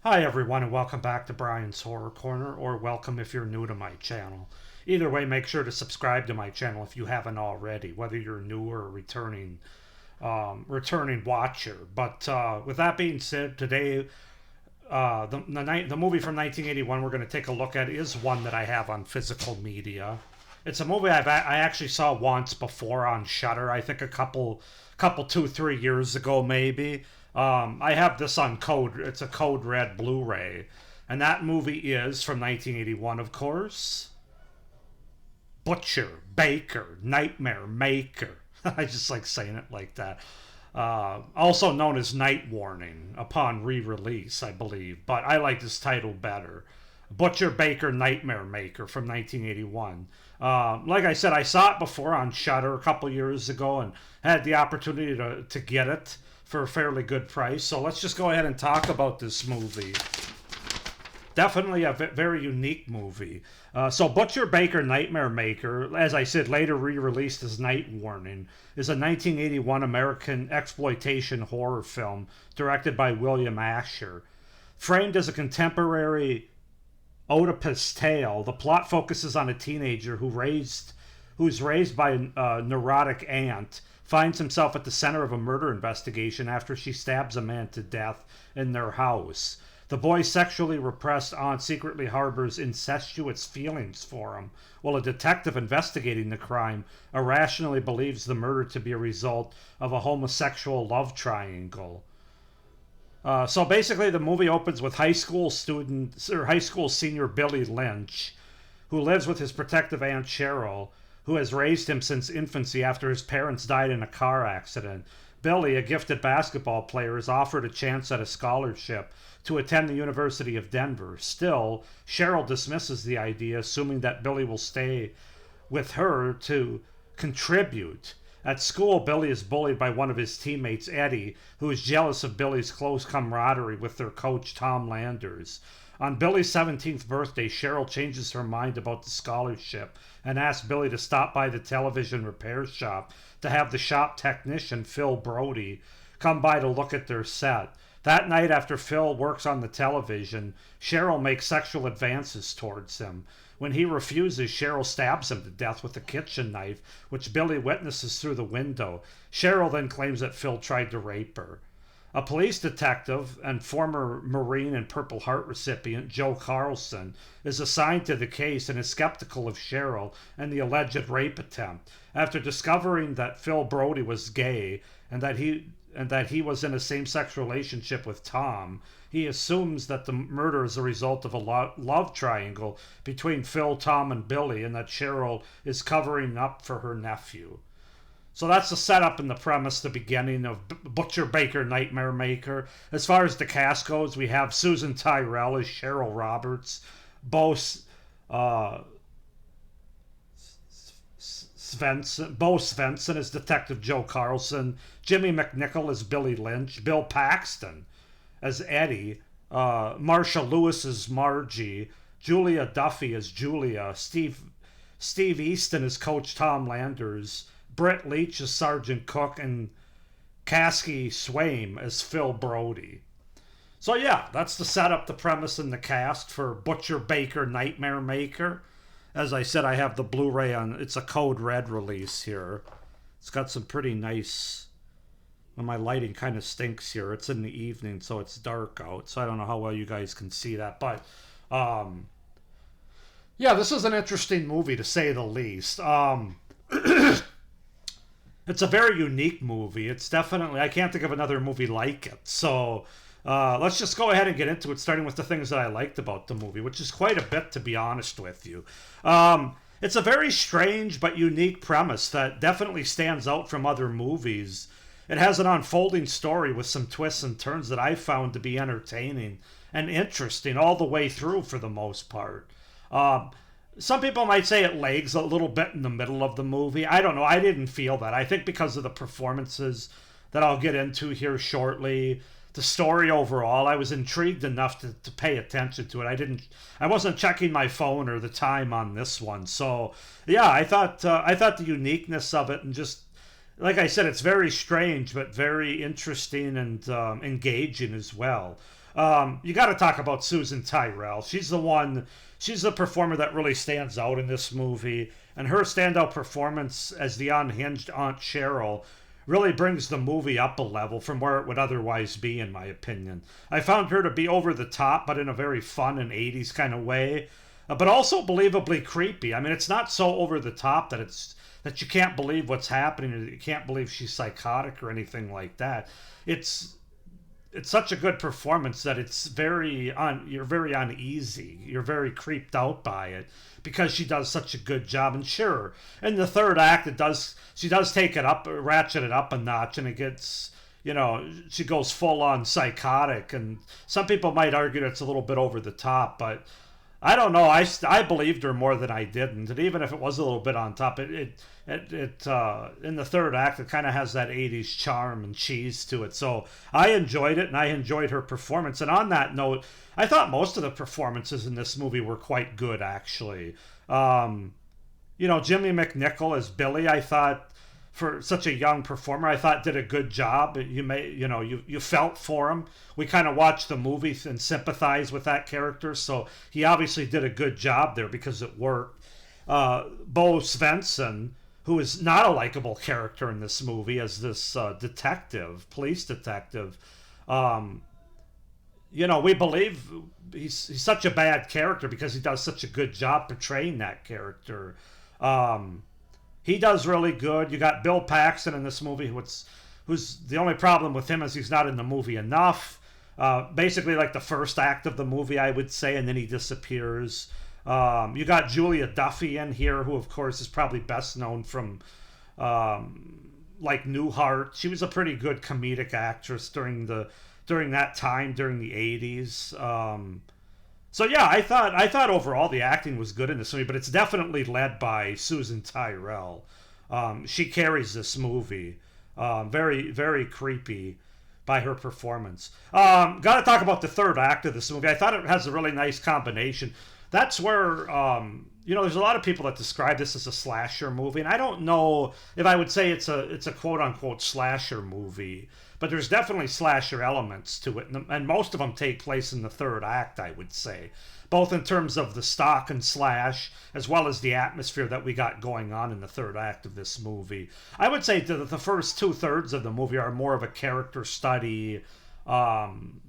Hi everyone and welcome back to Brian's Horror Corner, or welcome if you're new to my channel. Either way, make sure to subscribe to my channel if you haven't already, whether you're new or a returning watcher. But with that being said, today the movie from 1981 we're going to take a look at is one that I have on physical media. It's a movie I actually saw once before on Shudder. I think a couple 2-3 years ago maybe. I have this on code. It's a code red Blu-ray, and that movie is from 1981, of course. Butcher, Baker, Nightmare Maker. I just like saying it like that. Also known as Night Warning upon re-release, I believe, but I like this title better. Butcher, Baker, Nightmare Maker from 1981. Like I said, I saw it before on Shudder a couple years ago and had the opportunity to get it for a fairly good price. So let's just go ahead and talk about this movie. Definitely a very unique movie. So Butcher, Baker, Nightmare Maker, as I said, later re-released as Night Warning, is a 1981 American exploitation horror film directed by William Asher. Framed as a contemporary Oedipus tale, the plot focuses on a teenager who's raised by a neurotic aunt, finds himself at the center of a murder investigation after she stabs a man to death in their house. The boy's sexually repressed aunt secretly harbors incestuous feelings for him, while a detective investigating the crime irrationally believes the murder to be a result of a homosexual love triangle. So basically, the movie opens with high school senior Billy Lynch, who lives with his protective aunt Cheryl, who has raised him since infancy after his parents died in a car accident. Billy, a gifted basketball player, is offered a chance at a scholarship to attend the University of Denver. Still, Cheryl dismisses the idea, assuming that Billy will stay with her to contribute. At school, Billy is bullied by one of his teammates, Eddie, who is jealous of Billy's close camaraderie with their coach, Tom Landers. On Billy's 17th birthday, Cheryl changes her mind about the scholarship and asks Billy to stop by the television repair shop to have the shop technician, Phil Brody, come by to look at their set. That night, after Phil works on the television, Cheryl makes sexual advances towards him. When he refuses, Cheryl stabs him to death with a kitchen knife, which Billy witnesses through the window. Cheryl then claims that Phil tried to rape her. A police detective and former Marine and Purple Heart recipient, Joe Carlson, is assigned to the case and is skeptical of Cheryl and the alleged rape attempt. After discovering that Phil Brody was gay and that he was in a same-sex relationship with Tom, he assumes that the murder is a result of a love triangle between Phil, Tom, and Billy, and that Cheryl is covering up for her nephew. So that's the setup and the premise, the beginning of Butcher, Baker, Nightmare Maker. As far as the cast goes, we have Susan Tyrrell as Cheryl Roberts, Bo Svensson as Detective Joe Carlson, Jimmy McNichol as Billy Lynch, Bill Paxton as Eddie, Marsha Lewis as Margie, Julia Duffy as Julia, Steve Easton as Coach Tom Landers, Britt Leach as Sergeant Cook, and Kasky Swaim as Phil Brody. So yeah, that's the setup, the premise, and the cast for Butcher, Baker, Nightmare Maker. As I said, I have the Blu-ray on. It's a code red release here. It's got some pretty nice. Well, my lighting kind of stinks here. It's in the evening, so it's dark out. So I don't know how well you guys can see that, but yeah, this is an interesting movie to say the least. It's a very unique movie. It's definitely, I can't think of another movie like it. So let's just go ahead and get into it, starting with the things that I liked about the movie, which is quite a bit, to be honest with you. It's a very strange but unique premise that definitely stands out from other movies. It has an unfolding story with some twists and turns that I found to be entertaining and interesting all the way through for the most part. Some people might say it lags a little bit in the middle of the movie. I don't know. I didn't feel that. I think because of the performances that I'll get into here shortly, the story overall, I was intrigued enough to pay attention to it. I wasn't checking my phone or the time on this one. So yeah, I thought the uniqueness of it, and just like I said, it's very strange but very interesting and engaging as well. You got to talk about Susan Tyrrell. She's the performer that really stands out in this movie. And her standout performance as the unhinged Aunt Cheryl really brings the movie up a level from where it would otherwise be, in my opinion. I found her to be over the top, but in a very fun and 80s kind of way, but also believably creepy. I mean, it's not so over the top that you can't believe what's happening, or you can't believe she's psychotic or anything like that. It's it's such a good performance that you're very uneasy. You're very creeped out by it because she does such a good job. And sure, in the third act, she does take it up, ratchet it up a notch, and it gets, she goes full on psychotic. And some people might argue that it's a little bit over the top, but I don't know. I believed her more than I didn't, and even if it was a little bit on top, it in the third act it kind of has that 80s charm and cheese to it. So I enjoyed it, and I enjoyed her performance. And on that note, I thought most of the performances in this movie were quite good, actually. Jimmy McNichol as Billy, I thought, for such a young performer, I thought did a good job. You felt for him. We kind of watched the movie and sympathized with that character, so he obviously did a good job there because it worked. Bo Svensson, who is not a likable character in this movie, as this police detective, we believe he's such a bad character because he does such a good job portraying that character. He does really good. You got Bill Paxton in this movie, who's the only problem with him is he's not in the movie enough. Basically, like the first act of the movie, I would say, and then he disappears. You got Julia Duffy in here, who, of course, is probably best known from like Newhart. She was a pretty good comedic actress during that time, during the 80s. So yeah, I thought overall the acting was good in this movie, but it's definitely led by Susan Tyrrell. She carries this movie. Very, very creepy by her performance. Got to talk about the third act of this movie. I thought it has a really nice combination. That's where there's a lot of people that describe this as a slasher movie, and I don't know if I would say it's a quote unquote slasher movie. But there's definitely slasher elements to it, and most of them take place in the third act, I would say, both in terms of the stock and slash, as well as the atmosphere that we got going on in the third act of this movie. I would say that the first 2/3 of the movie are more of a character study, kind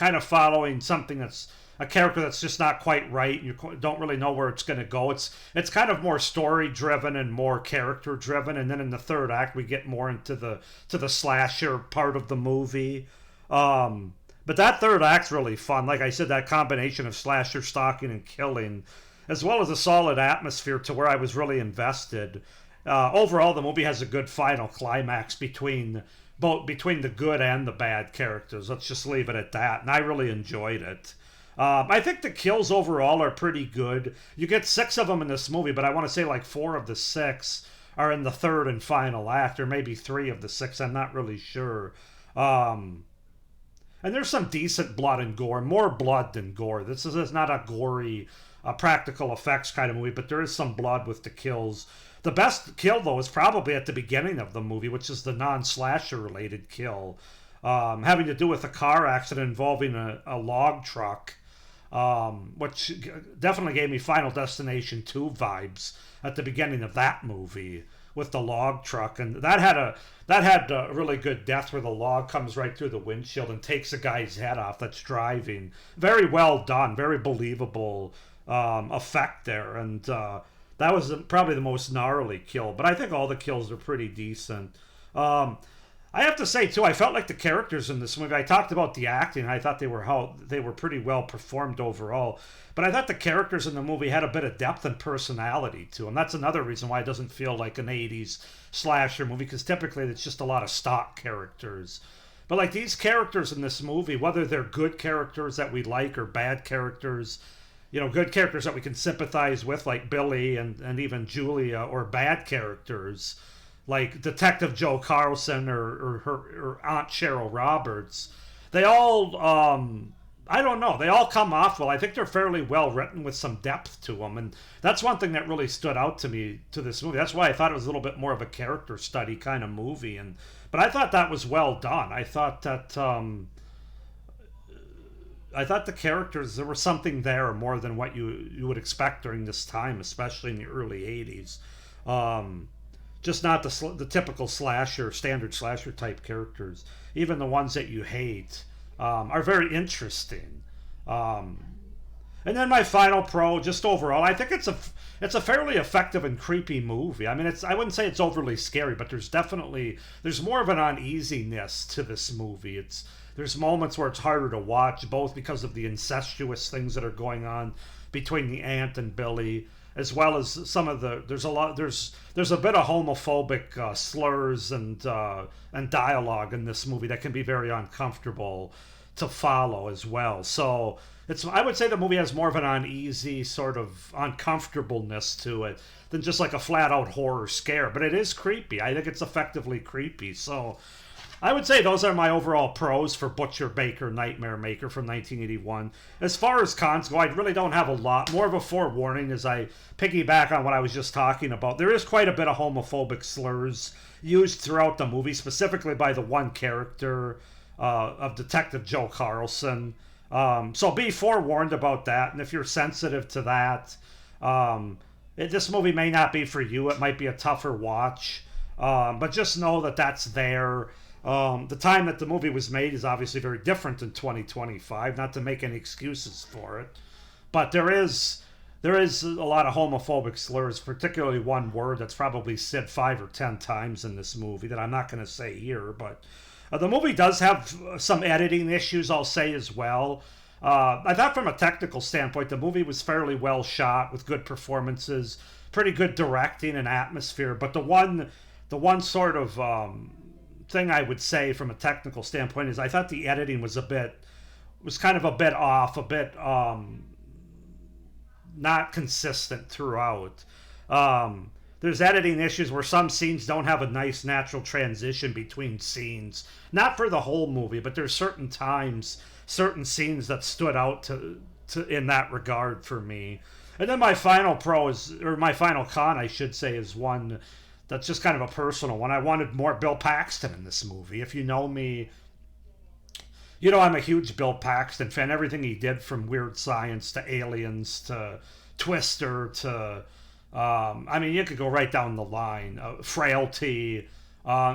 of following something that's a character that's just not quite right, and you don't really know where it's going to go. It's kind of more story driven and more character driven, and then in the third act we get more into the slasher part of the movie. But that third act's really fun. Like I said, that combination of slasher, stalking, and killing, as well as a solid atmosphere to where I was really invested. Overall, the movie has a good final climax between the good and the bad characters. Let's just leave it at that, and I really enjoyed it. I think the kills overall are pretty good. You get 6 of them in this movie, but I want to say like 4 of the 6 are in the third and final act, or maybe 3 of the 6. I'm not really sure. And there's some decent blood and gore, more blood than gore. This is not a gory practical effects kind of movie, but there is some blood with the kills. The best kill, though, is probably at the beginning of the movie, which is the non-slasher related kill, having to do with a car accident involving a log truck. Which definitely gave me Final Destination 2 vibes at the beginning of that movie with the log truck, and that had a really good death where the log comes right through the windshield and takes a guy's head off that's driving. Very well done, very believable effect there, and that was probably the most gnarly kill. But I think all the kills are pretty decent. I have to say, too, I felt like the characters in this movie, I talked about the acting, I thought they were pretty well performed overall, but I thought the characters in the movie had a bit of depth and personality to them. That's another reason why it doesn't feel like an 80s slasher movie, because typically it's just a lot of stock characters. But like these characters in this movie, whether they're good characters that we like or bad characters, good characters that we can sympathize with, like Billy and even Julia, or bad characters like Detective Joe Carlson or her Aunt Cheryl Roberts, they all, I don't know, they all come off well. I think they're fairly well written with some depth to them, and that's one thing that really stood out to me to this movie. That's why I thought it was a little bit more of a character study kind of movie, but I thought that was well done. I thought that I thought the characters, there was something there more than what you would expect during this time, especially in the early '80s. Um, just not the typical slasher, standard slasher type characters. Even the ones that you hate are very interesting. Um, and then my final pro, just overall, I think it's a fairly effective and creepy movie. I mean, I wouldn't say it's overly scary, but there's more of an uneasiness to this movie. There's moments where it's harder to watch, both because of the incestuous things that are going on between the aunt and Billy, as well as some of there's a bit of homophobic slurs and dialogue in this movie that can be very uncomfortable to follow as well. So I would say the movie has more of an uneasy sort of uncomfortableness to it than just like a flat out horror scare. But it is creepy. I think it's effectively creepy. So I would say those are my overall pros for Butcher Baker Nightmare Maker from 1981. As far as cons go, I really don't have a lot. More of a forewarning as I piggyback on what I was just talking about. There is quite a bit of homophobic slurs used throughout the movie, specifically by the one character of Detective Joe Carlson. So be forewarned about that. And if you're sensitive to that, this movie may not be for you. It might be a tougher watch. But just know that that's there. The time that the movie was made is obviously very different in 2025, not to make any excuses for it. But there is a lot of homophobic slurs, particularly one word that's probably said 5 or 10 times in this movie that I'm not going to say here. But the movie does have some editing issues, I'll say, as well. I thought from a technical standpoint, the movie was fairly well shot with good performances, pretty good directing and atmosphere. But the one sort of thing I would say from a technical standpoint is I thought the editing was kind of a bit off, a bit not consistent throughout. There's editing issues where some scenes don't have a nice natural transition between scenes. Not for the whole movie, but there's certain times, certain scenes that stood out to in that regard for me. And then my final con, I should say, is one that's just kind of a personal one. I wanted more Bill Paxton in this movie. If you know me, you know I'm a huge Bill Paxton fan. Everything he did, from Weird Science to Aliens to Twister to I mean, you could go right down the line. Frailty.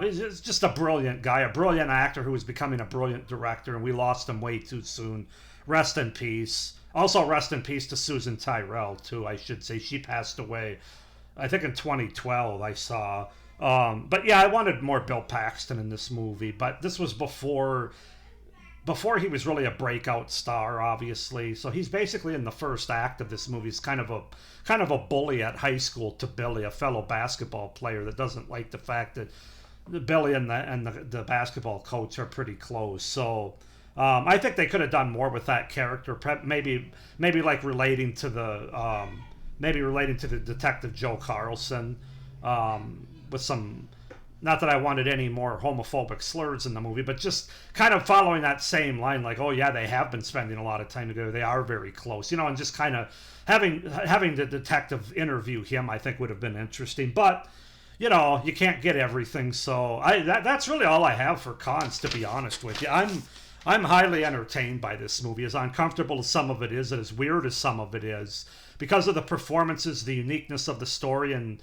He's just a brilliant guy, a brilliant actor who was becoming a brilliant director, and we lost him way too soon. Rest in peace. Also, rest in peace to Susan Tyrrell, too, I should say. She passed away, I think, in 2012, I saw. But yeah, I wanted more Bill Paxton in this movie, but this was before he was really a breakout star, obviously. So he's basically in the first act of this movie. He's kind of a bully at high school to Billy, a fellow basketball player that doesn't like the fact that Billy and the basketball coach are pretty close. So I think they could have done more with that character. Maybe like relating to the Detective Joe Carlson, with some. Not that I wanted any more homophobic slurs in the movie, but just kind of following that same line, like, oh yeah, they have been spending a lot of time together. They are very close, and just kind of having the detective interview him, I think would have been interesting. But you can't get everything, so that's really all I have for cons, to be honest with you. I'm highly entertained by this movie, as uncomfortable as some of it is, and as weird as some of it is, because of the performances, the uniqueness of the story, and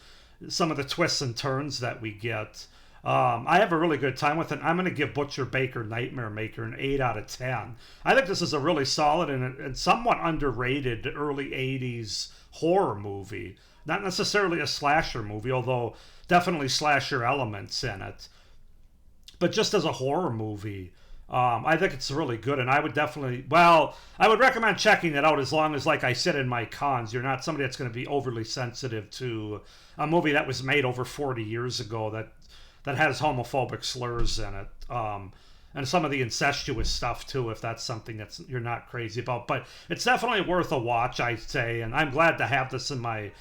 some of the twists and turns that we get. I have a really good time with it. I'm going to give Butcher Baker Nightmare Maker an 8 out of 10. I think this is a really solid and somewhat underrated early 80s horror movie. Not necessarily a slasher movie, although definitely slasher elements in it. But just as a horror movie, I think it's really good, and I would recommend checking it out, as long as, like I said in my cons, you're not somebody that's going to be overly sensitive to a movie that was made over 40 years ago that has homophobic slurs in it, and some of the incestuous stuff too, if that's something you're not crazy about. But it's definitely worth a watch, I'd say, and I'm glad to have this in my.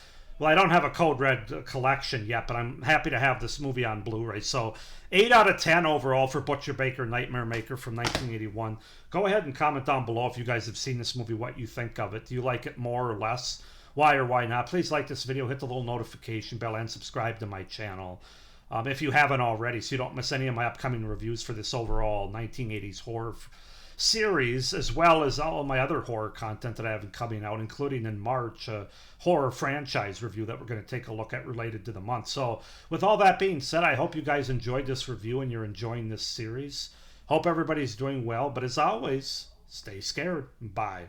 Well, I don't have a Code Red collection yet, but I'm happy to have this movie on Blu-ray. So 8 out of 10 overall for Butcher Baker Nightmare Maker from 1981. Go ahead and comment down below if you guys have seen this movie, what you think of it. Do you like it more or less? Why or why not? Please like this video, hit the little notification bell, and subscribe to my channel if you haven't already, so you don't miss any of my upcoming reviews for this overall 1980s horror series, as well as all of my other horror content that I have coming out, including in March a horror franchise review that we're going to take a look at related to the month. So with all that being said, I hope you guys enjoyed this review and you're enjoying this series. Hope everybody's doing well, but as always, stay scared. Bye.